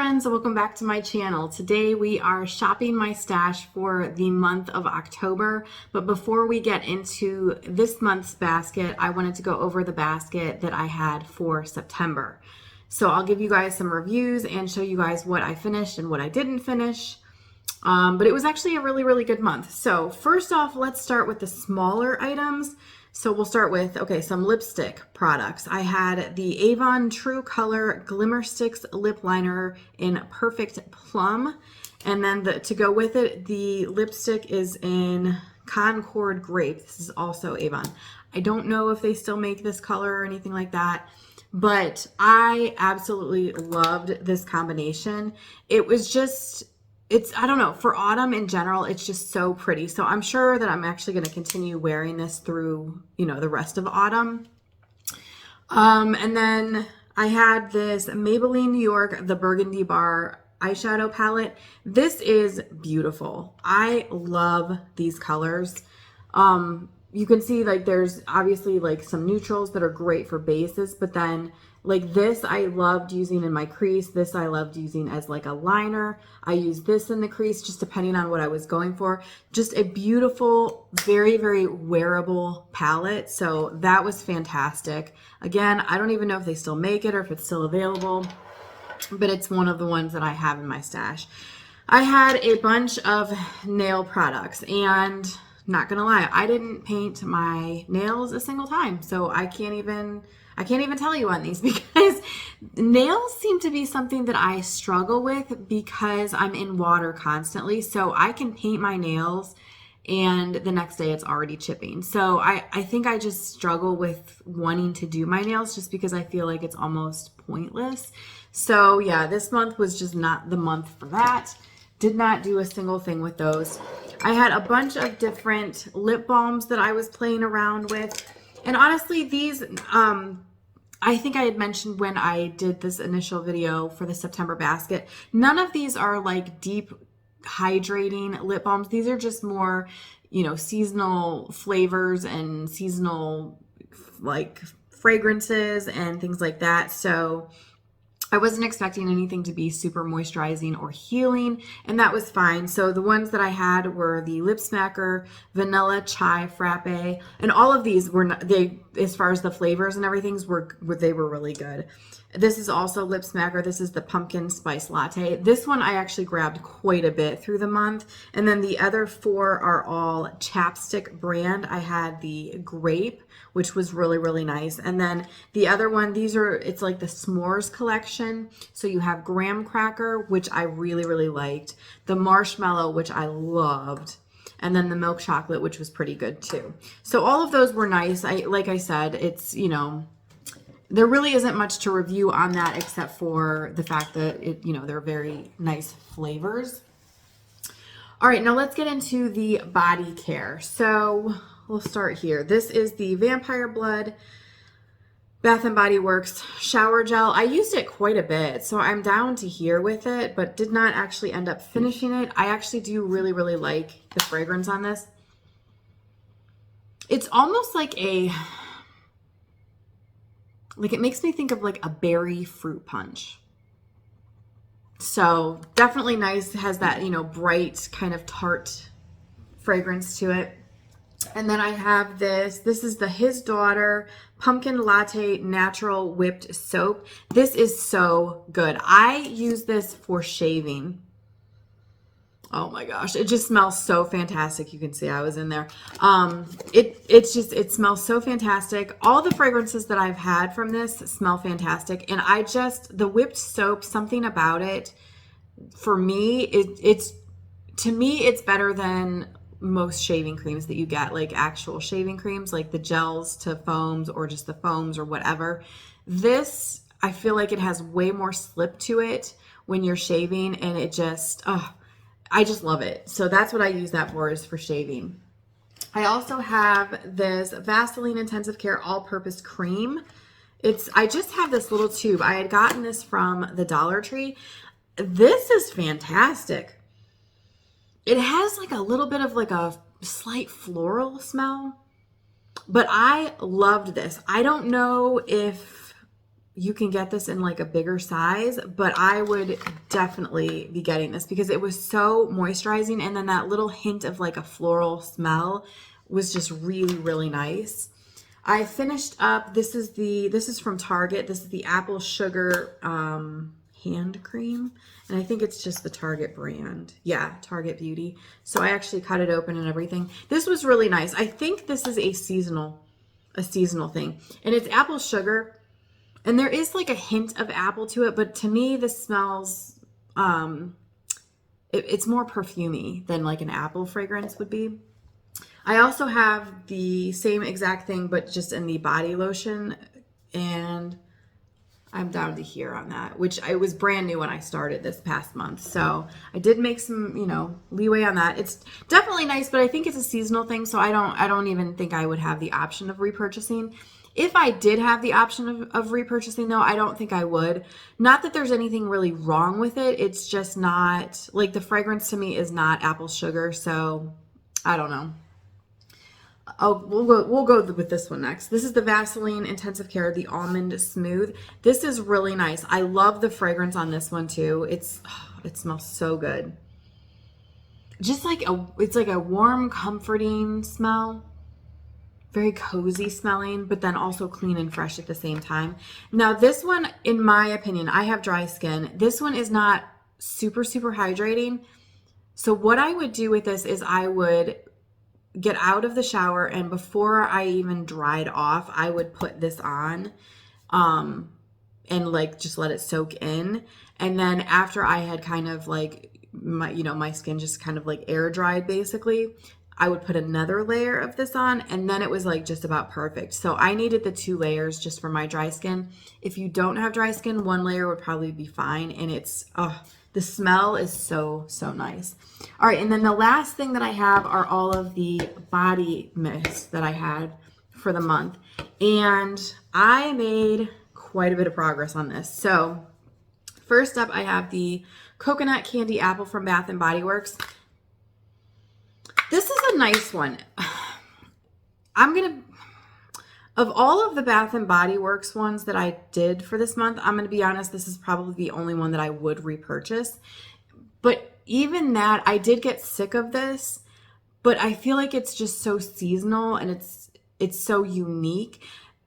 friends, welcome back to my channel. Today we are shopping my stash for the month of October, but before we get into this month's basket, I wanted to go over the basket that I had for September. So I'll give you guys some reviews and show you guys what I finished and what I didn't finish. But it was actually a really good month. So first off, let's start with the smaller items. So we'll start with, some lipstick products. I had the Avon True Color Glimmer Sticks Lip Liner in Perfect Plum. And then to go with it, the lipstick is in Concord Grape. This is also Avon. I don't know if they still make this color or anything like that, but I absolutely loved this combination. It was just... I don't know, for autumn in general, it's just so pretty. So I'm sure that I'm actually going to continue wearing this through, the rest of autumn. And then I had this Maybelline New York, the Burgundy Bar eyeshadow palette. This is beautiful. I love these colors. You can see there's obviously some neutrals that are great for bases, but then this I loved using in my crease. This I loved using as a liner. I used this in the crease just depending on what I was going for. Just a beautiful, very wearable palette. So that was fantastic. Again, I don't even know if they still make it or if it's still available, but it's one of the ones that I have in my stash. I had a bunch of nail products and not gonna lie, I didn't paint my nails a single time. So I can't even tell you on these because nails seem to be something that I struggle with because I'm in water constantly. So I can paint my nails and the next day it's already chipping. So I think I just struggle with wanting to do my nails just because I feel like it's almost pointless. So yeah, this month was just not the month for that. Did not do a single thing with those. I had a bunch of different lip balms that I was playing around with. And honestly, these, I think I had mentioned when I did this initial video for the September basket, none of these are deep hydrating lip balms. These are just more, seasonal flavors and seasonal fragrances and things like that. So I wasn't expecting anything to be super moisturizing or healing, and that was fine. So the ones that I had were the Lip Smacker Vanilla Chai Frappe, and all of these were not, as far as the flavors and everything, they were really good. This is also Lip Smacker. This is the Pumpkin Spice Latte. This one I actually grabbed quite a bit through the month, and then the other four are all chapstick brand. I had the Grape, which was really nice, and then the other one, it's like the S'mores collection. So you have Graham Cracker, which I really liked, the Marshmallow, which I loved, and then the Milk Chocolate, which was pretty good too. So all of those were nice. Like I said, it's, there really isn't much to review on that except for the fact that they're very nice flavors. All right, now let's get into the body care. So we'll start here. This is the Vampire Blood Bath & Body Works shower gel. I used it quite a bit, so I'm down to here with it, but did not actually end up finishing it. I actually do really like the fragrance on this. It's almost like it makes me think of a berry fruit punch. So definitely nice. It has that, bright kind of tart fragrance to it. And then I have this is the His Daughter Pumpkin Latte Natural Whipped Soap. This is so good. I use this for shaving. Oh my gosh, it just smells so fantastic. You can see I was in there. It smells so fantastic. All the fragrances that I've had from this smell fantastic. And the whipped soap, something about it, for me, it's better than most shaving creams that you get, actual shaving creams, the gels to foams or just the foams or whatever. This, I feel like it has way more slip to it when you're shaving, and it just, I just love it. So that's what I use that for, is for shaving. I also have this Vaseline Intensive Care All-Purpose Cream. I just have this little tube. I had gotten this from the Dollar Tree. This is fantastic. It has a little bit of a slight floral smell, but I loved this. I don't know if you can get this in like a bigger size, but I would definitely be getting this because it was so moisturizing. And then that little hint of like a floral smell was just really, really nice. I finished up, this is from Target. This is the apple sugar hand cream. And I think it's just the Target brand. Yeah, Target Beauty. So I actually cut it open and everything. This was really nice. I think this is a seasonal thing. And it's apple sugar. And there is like a hint of apple to it, but to me this smells, it's more perfumey than like an apple fragrance would be. I also have the same exact thing, but just in the body lotion, and I'm down to here on that, which I was brand new when I started this past month. So I did make some, leeway on that. It's definitely nice, but I think it's a seasonal thing. So I don't even think I would have the option of repurchasing. If I did have the option of repurchasing though, I don't think I would. Not that there's anything really wrong with it. It's just not, like, the fragrance to me is not apple sugar. So I don't know. Oh, we'll go with this one next. This is the Vaseline Intensive Care, the Almond Smooth. This is really nice. I love the fragrance on this one too. It smells so good. Just like it's like a warm, comforting smell. Very cozy smelling, but then also clean and fresh at the same time. Now this one, in my opinion, I have dry skin. This one is not super, super hydrating. So what I would do with this is I would get out of the shower, and before I even dried off, I would put this on and like just let it soak in. And then after I had kind of like my skin just kind of like air dried basically, I would put another layer of this on, and then it was like just about perfect. So I needed the 2 layers just for my dry skin. If you don't have dry skin, 1 layer would probably be fine. And it's, the smell is so, so nice. All right, and then the last thing that I have are all of the body mist that I had for the month. And I made quite a bit of progress on this. So first up, I have the Coconut Candy Apple from Bath & Body Works. This is a nice one. Of all of the Bath & Body Works ones that I did for this month, I'm going to be honest, this is probably the only one that I would repurchase. But even that, I did get sick of this, but I feel like it's just so seasonal and it's so unique.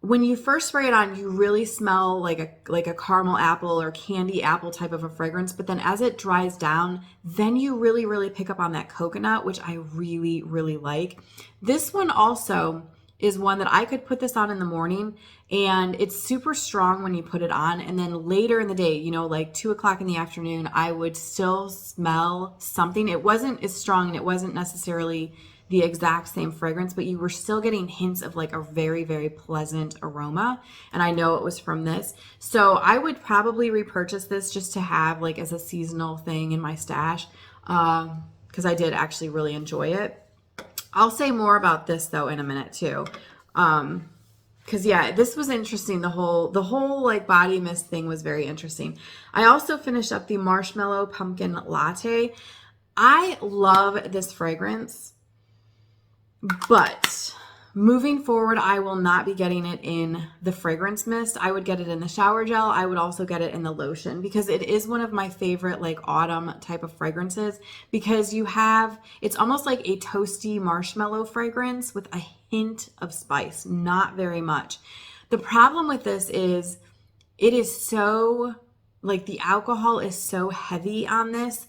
When you first spray it on, you really smell like a caramel apple or candy apple type of a fragrance. But then as it dries down, then you really, really pick up on that coconut, which I really, really like. This one also is one that I could put this on in the morning, and it's super strong when you put it on. And then later in the day, like 2 o'clock in the afternoon, I would still smell something. It wasn't as strong and it wasn't necessarily the exact same fragrance, but you were still getting hints of like a very, very pleasant aroma. And I know it was from this. So I would probably repurchase this just to have like as a seasonal thing in my stash, because I did actually really enjoy it. I'll say more about this though in a minute too. Cause yeah, this was interesting. The whole like body mist thing was very interesting. I also finished up the Marshmallow Pumpkin Latte. I love this fragrance, but moving forward, I will not be getting it in the fragrance mist. I would get it in the shower gel. I would also get it in the lotion because it is one of my favorite like autumn type of fragrances, because it's almost like a toasty marshmallow fragrance with a hint of spice, not very much. The problem with this is it is so, like, the alcohol is so heavy on this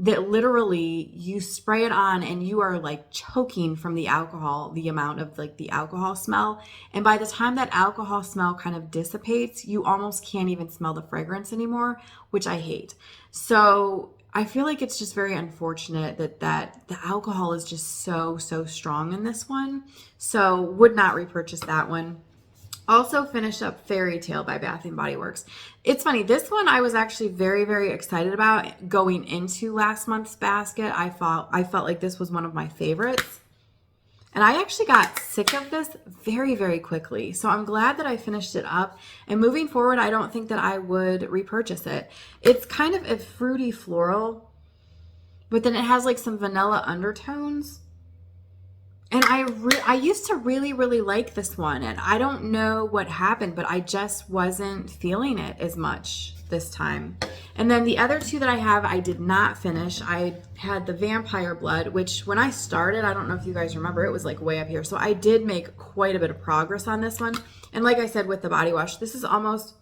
that literally you spray it on and you are like choking from the alcohol, the amount of like the alcohol smell. And by the time that alcohol smell kind of dissipates, you almost can't even smell the fragrance anymore, which I hate. So I feel like it's just very unfortunate that the alcohol is just so, so strong in this one. So would not repurchase that one. Also finished up Fairy Tale by Bath & Body Works. It's funny, this one I was actually very, very excited about going into last month's basket. I felt like this was one of my favorites. And I actually got sick of this very, very quickly. So I'm glad that I finished it up. And moving forward, I don't think that I would repurchase it. It's kind of a fruity floral, but then it has like some vanilla undertones. And I used to really, really like this one, and I don't know what happened, but I just wasn't feeling it as much this time. And then the other two that I have, I did not finish. I had the Vampire Blood, which when I started, I don't know if you guys remember, it was like way up here. So I did make quite a bit of progress on this one. And like I said with the body wash, this is almost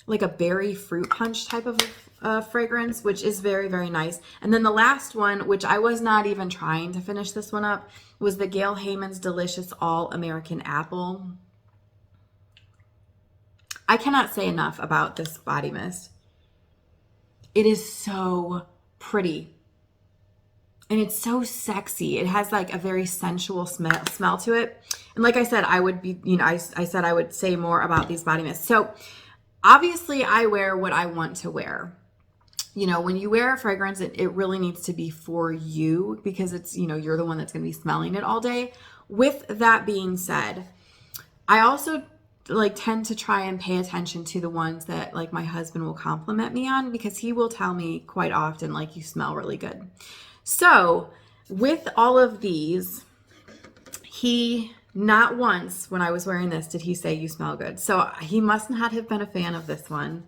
like a berry fruit punch type of fragrance, which is very, very nice. And then the last one, which I was not even trying to finish this one up, was the Gail Heyman's Delicious All American Apple. I cannot say enough about this body mist. It is so pretty. And it's so sexy. It has like a very sensual smell to it. And like I said, I would be, I said I would say more about these body mists. So obviously I wear what I want to wear. When you wear a fragrance, it really needs to be for you, because it's, you're the one that's going to be smelling it all day. With that being said, I also tend to try and pay attention to the ones that my husband will compliment me on, because he will tell me quite often, you smell really good. So with all of these, he not once when I was wearing this did he say you smell good. So he must not have been a fan of this one.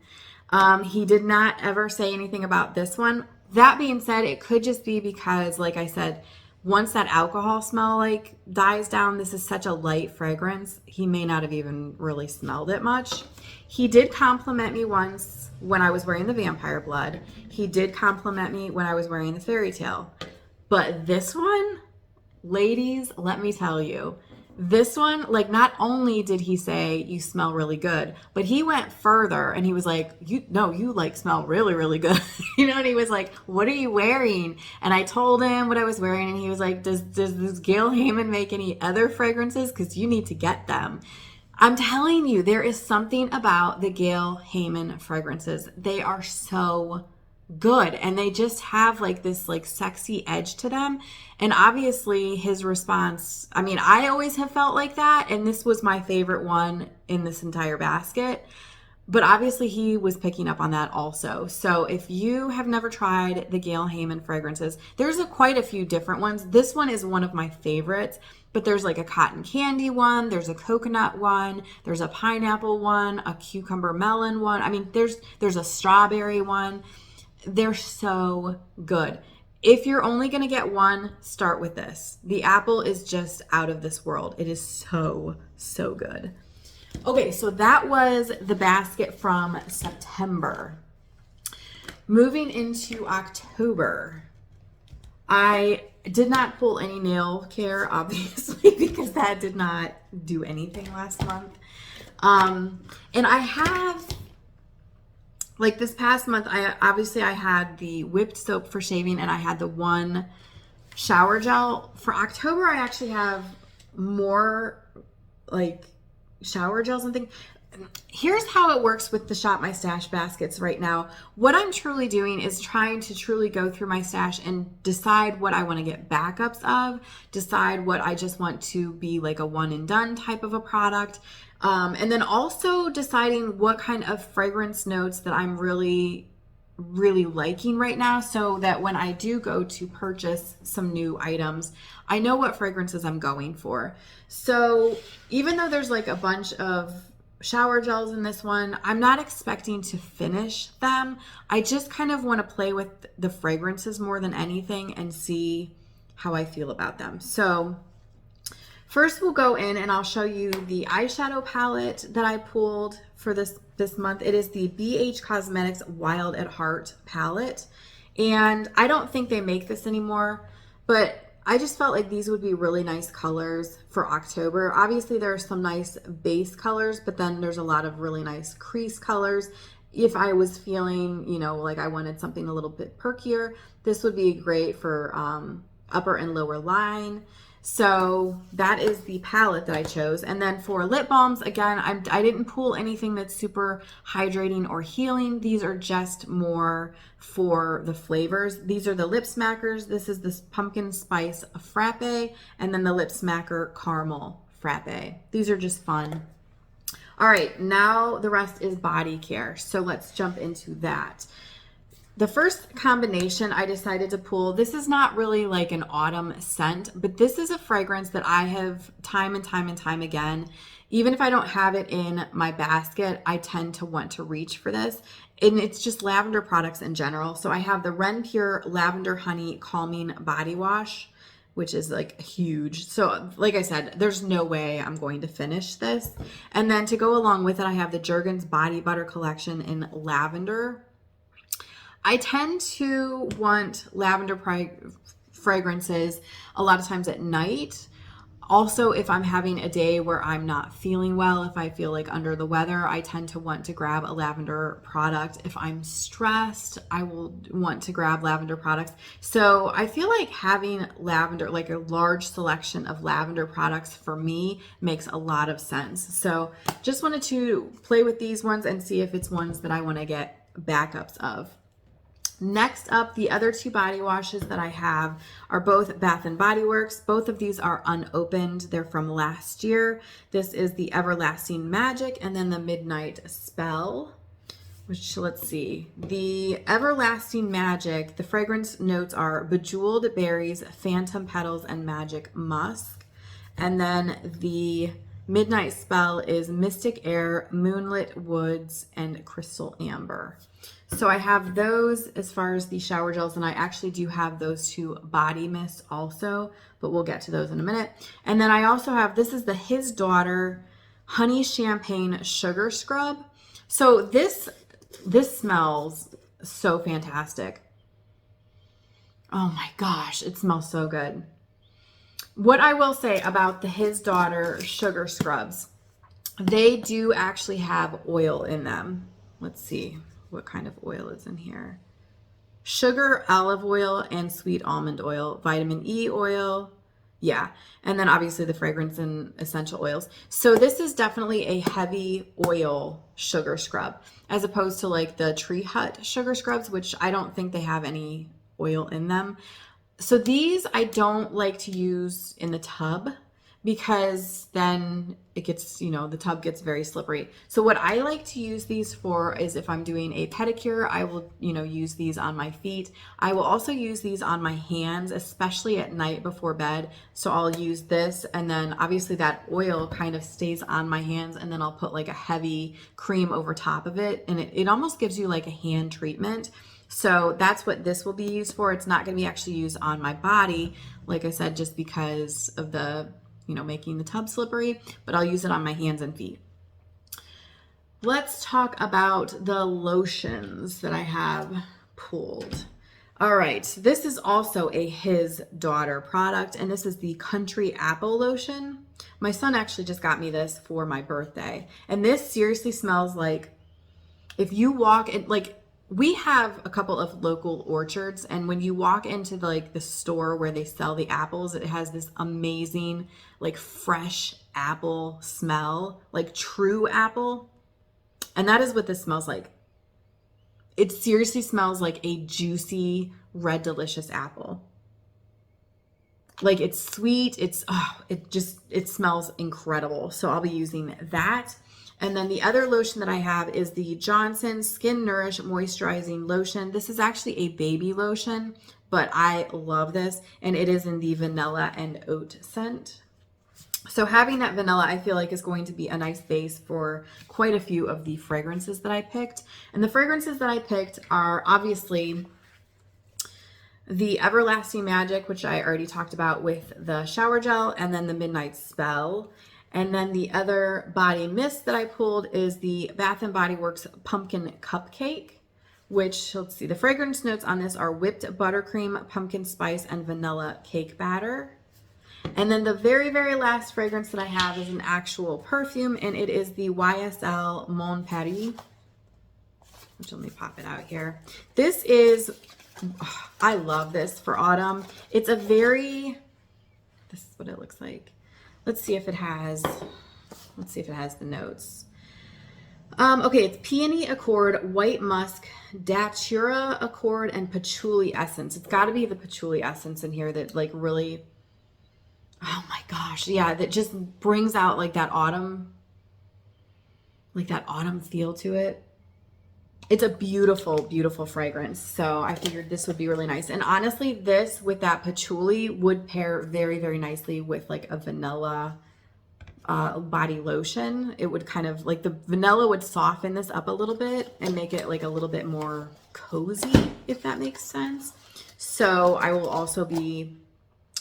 He did not ever say anything about this one. That being said, it could just be because, like I said, once that alcohol smell dies down, this is such a light fragrance, he may not have even really smelled it much. He did compliment me once when I was wearing the Vampire Blood. He did compliment me when I was wearing the Fairy Tale. But this one, ladies, let me tell you, this one, not only did he say you smell really good, but he went further and he was like, you smell really, really good. And he was like, what are you wearing? And I told him what I was wearing, and he was like, does this Gail Heyman make any other fragrances? Because you need to get them. I'm telling you, there is something about the Gail Heyman fragrances. They are so good, and they just have this sexy edge to them. And obviously his response, I always have felt like that, and this was my favorite one in this entire basket, but obviously he was picking up on that also. So if you have never tried the Gail Heyman fragrances, there's quite a few different ones. This one is one of my favorites, but there's a cotton candy one, there's a coconut one, there's a pineapple one, a cucumber melon one. There's a strawberry one. They're so good. If you're only going to get one, start with this. The apple is just out of this world. It is so, so good. Okay, so that was the basket from September. Moving into October, I did not pull any nail care, obviously, because that did not do anything last month. And I have... this past month, I had the whipped soap for shaving, and I had the one shower gel. For October, I actually have more shower gels and things. Here's how it works with the Shop My Stash baskets right now. What I'm truly doing is trying to truly go through my stash and decide what I want to get backups of, decide what I just want to be a one and done type of a product. And then also deciding what kind of fragrance notes that I'm really, really liking right now, so that when I do go to purchase some new items, I know what fragrances I'm going for. So even though there's a bunch of shower gels in this one, I'm not expecting to finish them. I just kind of want to play with the fragrances more than anything and see how I feel about them. So first we'll go in and I'll show you the eyeshadow palette that I pulled for this month. It is the BH Cosmetics Wild at Heart palette. And I don't think they make this anymore, but I just felt like these would be really nice colors for October. Obviously there are some nice base colors, but then there's a lot of really nice crease colors. If I was feeling, I wanted something a little bit perkier, this would be great for upper and lower line. So that is the palette that I chose. And then for lip balms, again, I didn't pull anything that's super hydrating or healing. These are just more for the flavors. These are the Lip Smackers. This is this Pumpkin Spice Frappe, and then the Lip Smacker Caramel Frappe. These are just fun. All right, now the rest is body care. So let's jump into that. The first combination I decided to pull, this is not really like an autumn scent, but this is a fragrance that I have time and time and time again. Even if I don't have it in my basket, I tend to want to reach for this. And it's just lavender products in general. So I have the Ren Pure Lavender Honey Calming Body Wash, which is like huge. So like I said, there's no way I'm going to finish this. And then to go along with it, I have the Jergens Body Butter Collection in lavender. I tend to want lavender fragrances a lot of times at night. Also, if I'm having a day where I'm not feeling well, if I feel like under the weather, I tend to want to grab a lavender product. If I'm stressed, I will want to grab lavender products. So I feel like having lavender, like a large selection of lavender products for me makes a lot of sense. So just wanted to play with these ones and see if it's ones that I want to get backups of. Next up, the other two body washes that I have are both Bath & Body Works. Both of these are unopened. They're from last year. This is the Everlasting Magic and then the Midnight Spell, which, let's see. The Everlasting Magic, the fragrance notes are Bejeweled Berries, Phantom Petals, and Magic Musk. And then the Midnight Spell is Mystic Air, Moonlit Woods, and Crystal Amber. So I have those as far as the shower gels, and I actually do have those two body mists also, but we'll get to those in a minute. And then I also have, this is the His Daughter Honey Champagne Sugar Scrub. So this smells so fantastic. Oh my gosh, it smells so good. What I will say about the His Daughter Sugar Scrubs, they do actually have oil in them. Let's see what kind of oil is in here. Sugar, olive oil, and sweet almond oil, vitamin E oil. Yeah. And then obviously the fragrance and essential oils. So this is definitely a heavy oil sugar scrub as opposed to like the Tree Hut sugar scrubs, which I don't think they have any oil in them. So these I don't like to use in the tub because then it gets, the tub gets very slippery. So what I like to use these for is if I'm doing a pedicure, I will, use these on my feet. I will also use these on my hands, especially at night before bed. So I'll use this, and then obviously that oil kind of stays on my hands, and then I'll put like a heavy cream over top of it, and it almost gives you like a hand treatment. So that's what this will be used for. It's not going to be actually used on my body, like I said, just because of the making the tub slippery, but I'll use it on my hands and feet. Let's talk about the lotions that I have pulled. All right, this is also a His Daughter product, and this is the Country Apple Lotion. My son actually just got me this for my birthday, and this seriously smells like, if you walk in, like, we have a couple of local orchards, and when you walk into the store where they sell the apples, it has this amazing like fresh apple smell, like true apple. And that is what this smells like. It seriously smells like a juicy, red, delicious apple. Like it's sweet. It smells incredible. So I'll be using that. And then the other lotion that I have is the Johnson Skin Nourish Moisturizing Lotion. This is actually a baby lotion, but I love this. And it is in the vanilla and oat scent. So having that vanilla, I feel like, is going to be a nice base for quite a few of the fragrances that I picked. And the fragrances that I picked are obviously the Everlasting Magic, which I already talked about with the shower gel, and then the Midnight Spell. And then the other body mist that I pulled is the Bath & Body Works Pumpkin Cupcake, which, let's see, the fragrance notes on this are whipped buttercream, pumpkin spice, and vanilla cake batter. And then the very, very last fragrance that I have is an actual perfume, and it is the YSL Mon Paris, which, let me pop it out here. This is, I love this for autumn. It's a very, this is what it looks like. Let's see if it has the notes. Okay, it's Peony Accord, White Musk, Datura Accord, and Patchouli Essence. It's got to be the Patchouli Essence in here that like really, oh my gosh, yeah, that just brings out like that autumn feel to it. It's a beautiful, beautiful fragrance. So I figured this would be really nice. And honestly, this with that patchouli would pair very, very nicely with like a vanilla body lotion. It would kind of like the vanilla would soften this up a little bit and make it like a little bit more cozy, if that makes sense. So I will also be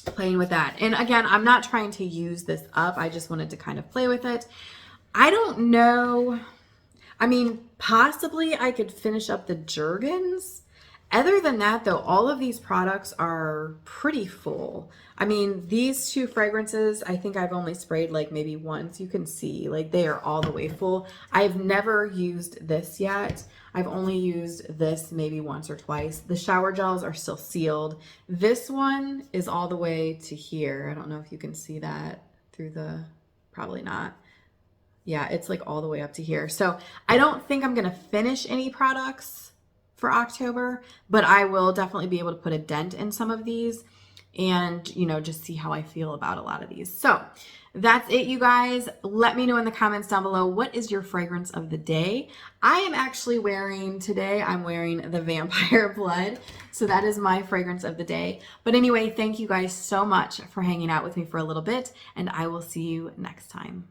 playing with that. And again, I'm not trying to use this up. I just wanted to kind of play with it. I don't know. I mean, possibly I could finish up the Jergens. Other than that, though, all of these products are pretty full. I mean, these two fragrances, I think I've only sprayed like maybe once. You can see, like, they are all the way full. I've never used this yet. I've only used this maybe once or twice. The shower gels are still sealed. This one is all the way to here. I don't know if you can see that through the, probably not. Yeah, it's like all the way up to here. So I don't think I'm going to finish any products for October, but I will definitely be able to put a dent in some of these and, you know, just see how I feel about a lot of these. So that's it, you guys. Let me know in the comments down below, what is your fragrance of the day? I am actually wearing, today I'm wearing the Vampire Blood. So that is my fragrance of the day. But anyway, thank you guys so much for hanging out with me for a little bit, and I will see you next time.